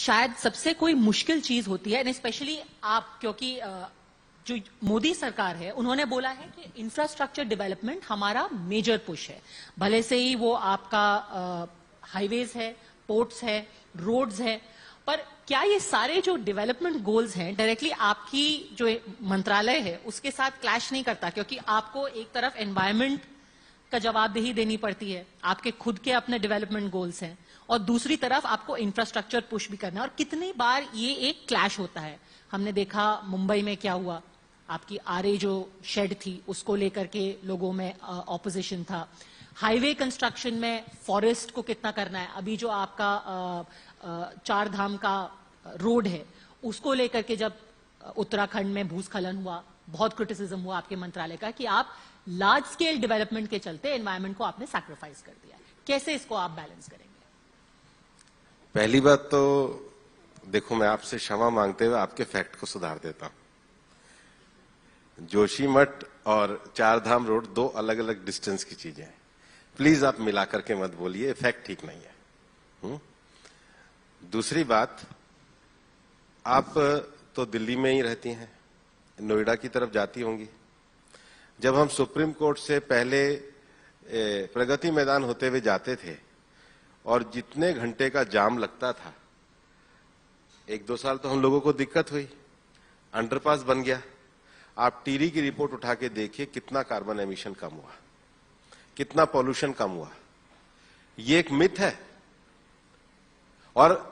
शायद सबसे कोई मुश्किल चीज होती है, एंड स्पेशली आप, क्योंकि जो मोदी सरकार है उन्होंने बोला है कि इंफ्रास्ट्रक्चर डेवलपमेंट हमारा मेजर पुश है, भले से ही वो आपका हाईवेज है, पोर्ट्स है, रोड्स है, पर क्या ये सारे जो डेवलपमेंट गोल्स हैं डायरेक्टली आपकी जो मंत्रालय है उसके साथ क्लैश नहीं करता? क्योंकि आपको एक तरफ एनवायरमेंट का जवाबदेही देनी पड़ती है, आपके खुद के अपने डेवलपमेंट गोल्स हैं, और दूसरी तरफ आपको इंफ्रास्ट्रक्चर पुश भी करना है, और कितनी बार ये एक क्लैश होता है। हमने देखा मुंबई में क्या हुआ, आपकी आरए जो शेड थी उसको लेकर के लोगों में ऑपोजिशन था। हाईवे कंस्ट्रक्शन में फॉरेस्ट को कितना करना है, अभी जो आपका चार धाम का रोड है उसको लेकर के जब उत्तराखंड में भूस्खलन हुआ, बहुत क्रिटिसिज्म हुआ आपके मंत्रालय का कि आप लार्ज स्केल डेवलपमेंट के चलते एनवायरमेंट को आपने सैक्रिफाइस कर दिया। कैसे इसको आप बैलेंस करेंगे? पहली बात तो देखो, मैं आपसे क्षमा मांगते हुए आपके फैक्ट को सुधार देता हूं। जोशीमठ और चारधाम रोड दो अलग अलग डिस्टेंस की चीजें हैं, प्लीज आप मिलाकर के मत बोलिए, फैक्ट ठीक नहीं है। दूसरी बात, आप तो दिल्ली में ही रहती हैं, नोएडा की तरफ जाती होंगी। जब हम सुप्रीम कोर्ट से पहले प्रगति मैदान होते हुए जाते थे और जितने घंटे का जाम लगता था, 1-2 साल तो हम लोगों को दिक्कत हुई, अंडरपास बन गया। आप टीरी की रिपोर्ट उठा के देखिए कितना कार्बन एमिशन कम हुआ, कितना पॉल्यूशन कम हुआ। ये एक मिथ है, और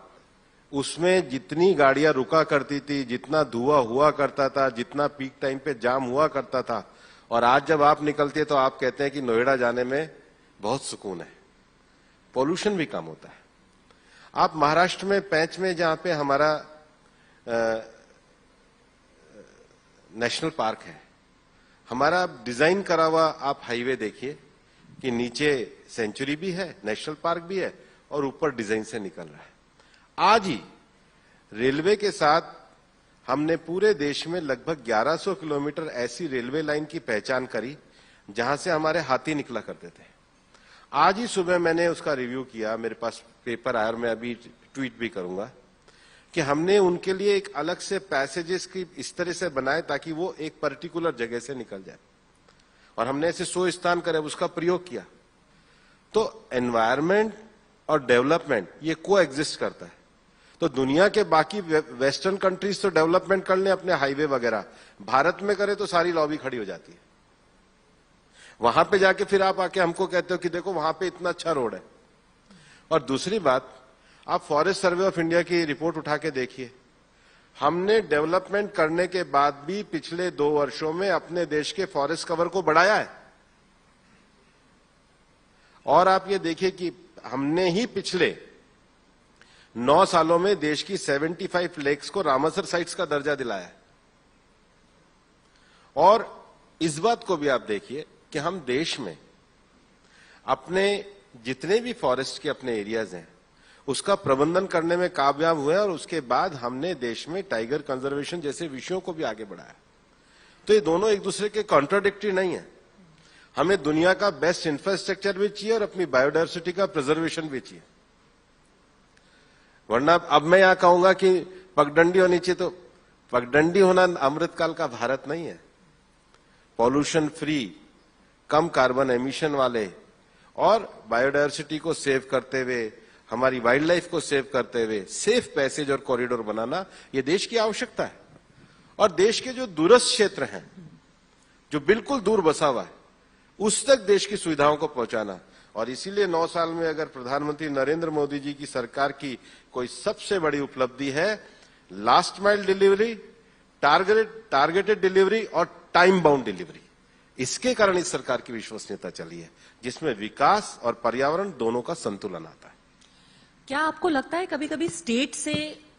उसमें जितनी गाड़ियां रुका करती थी, जितना धुआं हुआ करता था, जितना पीक टाइम पे जाम हुआ करता था, और आज जब आप निकलते हैं तो आप कहते हैं कि नोएडा जाने में बहुत सुकून है, पॉल्यूशन भी कम होता है। आप महाराष्ट्र में पैंच में जहां पे हमारा नेशनल पार्क है, हमारा डिजाइन करा हुआ आप हाईवे देखिए कि नीचे सेंचुरी भी है, नेशनल पार्क भी है, और ऊपर डिजाइन से निकल रहा है। आज ही रेलवे के साथ हमने पूरे देश में लगभग 1100 किलोमीटर ऐसी रेलवे लाइन की पहचान करी जहां से हमारे हाथी निकला करते थे। आज ही सुबह मैंने उसका रिव्यू किया, मेरे पास पेपर आया और मैं अभी ट्वीट भी करूंगा कि हमने उनके लिए एक अलग से पैसेजेस की इस तरह से बनाए ताकि वो एक पर्टिकुलर जगह से निकल जाए, और हमने ऐसे 100 स्थान करे उसका प्रयोग किया। तो एनवायरमेंट और डेवलपमेंट ये को एग्जिस्ट करता है। तो दुनिया के बाकी वेस्टर्न कंट्रीज तो डेवलपमेंट कर लें अपने हाईवे वगैरह, भारत में करे तो सारी लॉबी खड़ी हो जाती है। वहां पे जाके फिर आप आके हमको कहते हो कि देखो वहां पे इतना अच्छा रोड है। और दूसरी बात, आप फॉरेस्ट सर्वे ऑफ इंडिया की रिपोर्ट उठा के देखिए, हमने डेवलपमेंट करने के बाद भी पिछले 2 वर्षों में अपने देश के फॉरेस्ट कवर को बढ़ाया है। और आप ये देखिए कि हमने ही पिछले 9 सालों में देश की 75 लेक्स को रामसर साइट्स का दर्जा दिलाया है। और इस बात को भी आप देखिए कि हम देश में अपने जितने भी फॉरेस्ट के अपने एरियाज हैं उसका प्रबंधन करने में कामयाब हुए, और उसके बाद हमने देश में टाइगर कंजर्वेशन जैसे विषयों को भी आगे बढ़ाया। तो ये दोनों एक दूसरे के कॉन्ट्राडिक्टरी नहीं है। हमें दुनिया का बेस्ट इंफ्रास्ट्रक्चर भी चाहिए और अपनी बायोडायवर्सिटी का प्रिजर्वेशन भी चाहिए। वरना अब मैं यहां कहूंगा कि पगडंडी होनी चाहिए, तो पगडंडी होना अमृतकाल का भारत नहीं है। पॉल्यूशन फ्री, कम कार्बन एमिशन वाले और बायोडायवर्सिटी को सेव करते हुए, हमारी वाइल्ड लाइफ को सेव करते हुए सेफ पैसेज और कॉरिडोर बनाना यह देश की आवश्यकता है। और देश के जो दूरस्थ क्षेत्र हैं, जो बिल्कुल दूर बसा हुआ है, उस तक देश की सुविधाओं को पहुंचाना। और इसीलिए 9 साल में अगर प्रधानमंत्री नरेंद्र मोदी जी की सरकार की कोई सबसे बड़ी उपलब्धि है, last mile delivery, targeted delivery और टाइम बाउंड डिलीवरी। इसके कारण इस सरकार की विश्वसनीयता चली है, जिसमें विकास और पर्यावरण दोनों का संतुलन आता है। क्या आपको लगता है कभी कभी स्टेट से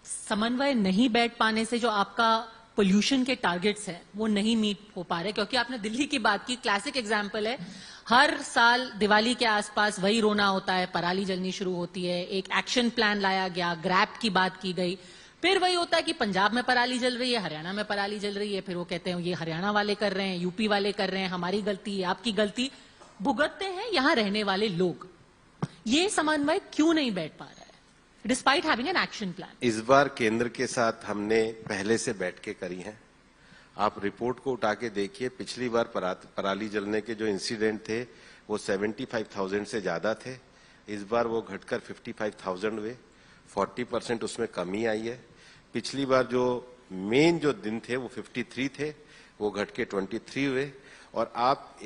समन्वय नहीं बैठ पाने से जो आपका पोल्यूशन के टारगेट्स हैं वो नहीं मीट हो पा रहे? क्योंकि आपने दिल्ली की बात की, क्लासिक एग्जांपल है, हर साल दिवाली के आसपास वही रोना होता है, पराली जलनी शुरू होती है, एक एक्शन प्लान लाया गया, ग्रैप की बात की गई, फिर वही होता है कि पंजाब में पराली जल रही है, हरियाणा में पराली जल रही है, फिर वो कहते हैं ये हरियाणा वाले कर रहे हैं, यूपी वाले कर रहे हैं, हमारी गलती है, आपकी गलती, भुगतते हैं यहां रहने वाले लोग। ये समन्वय क्यों नहीं बैठ पा रहा है? Despite having an action plan. इस बार केंद्र के साथ हमने पहले से बैठ के करी है। आप रिपोर्ट को उठा के देखिए, पिछली बार पराली जलने के जो इंसिडेंट थे वो 75,000 से ज्यादा थे। इस बार वो घटकर 55,000 हुए, 40% उसमें कमी आई है। पिछली बार जो मेन जो दिन थे वो 53 थे, वो घट के 23 हुए। और आप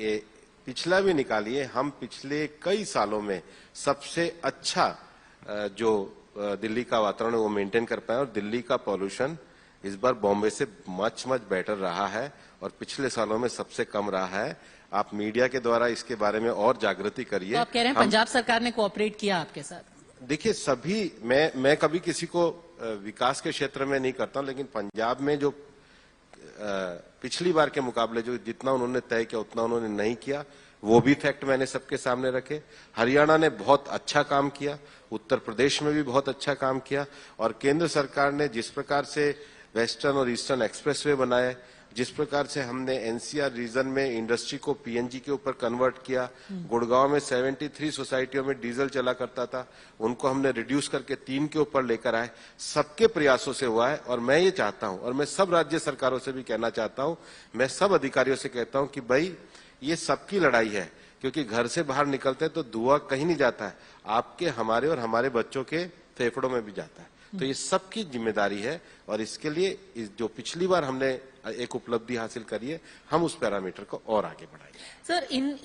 पिछला भी निकालिए, हम पिछले कई सालों में सबसे अच्छा जो दिल्ली का वातावरण वो मेंटेन कर पाए, और दिल्ली का पॉल्यूशन इस बार बॉम्बे से मच बेटर रहा है और पिछले सालों में सबसे कम रहा है। आप मीडिया के द्वारा इसके बारे में और जागृति करिए। तो आप कह रहे हैं पंजाब सरकार ने कोऑपरेट किया आपके साथ? देखिए, सभी मैं कभी किसी को विकास के क्षेत्र में नहीं करता हूं, लेकिन पंजाब में जो पिछली बार के मुकाबले जो जितना उन्होंने तय किया उतना उन्होंने नहीं किया, वो भी फैक्ट मैंने सबके सामने रखे। हरियाणा ने बहुत अच्छा काम किया, उत्तर प्रदेश में भी बहुत अच्छा काम किया, और केंद्र सरकार ने जिस प्रकार से वेस्टर्न और ईस्टर्न एक्सप्रेसवे बनाए, जिस प्रकार से हमने एनसीआर रीजन में इंडस्ट्री को पीएनजी के ऊपर कन्वर्ट किया, गुड़गांव में 73 सोसाइटियों में डीजल चला करता था, उनको हमने रिड्यूस करके 3 के ऊपर लेकर आए, सबके प्रयासों से हुआ है। और मैं ये चाहता हूं, और मैं सब राज्य सरकारों से भी कहना चाहता हूं, मैं सब अधिकारियों से कहता हूं कि भाई ये सबकी लड़ाई है, क्योंकि घर से बाहर निकलते हैं तो धुआं कहीं नहीं जाता है, आपके, हमारे और हमारे बच्चों के फेफड़ों में भी जाता है। तो ये सबकी जिम्मेदारी है, और इसके लिए जो पिछली बार हमने एक उपलब्धि हासिल करी है, हम उस पैरामीटर को और आगे बढ़ाएंगे। सर, इन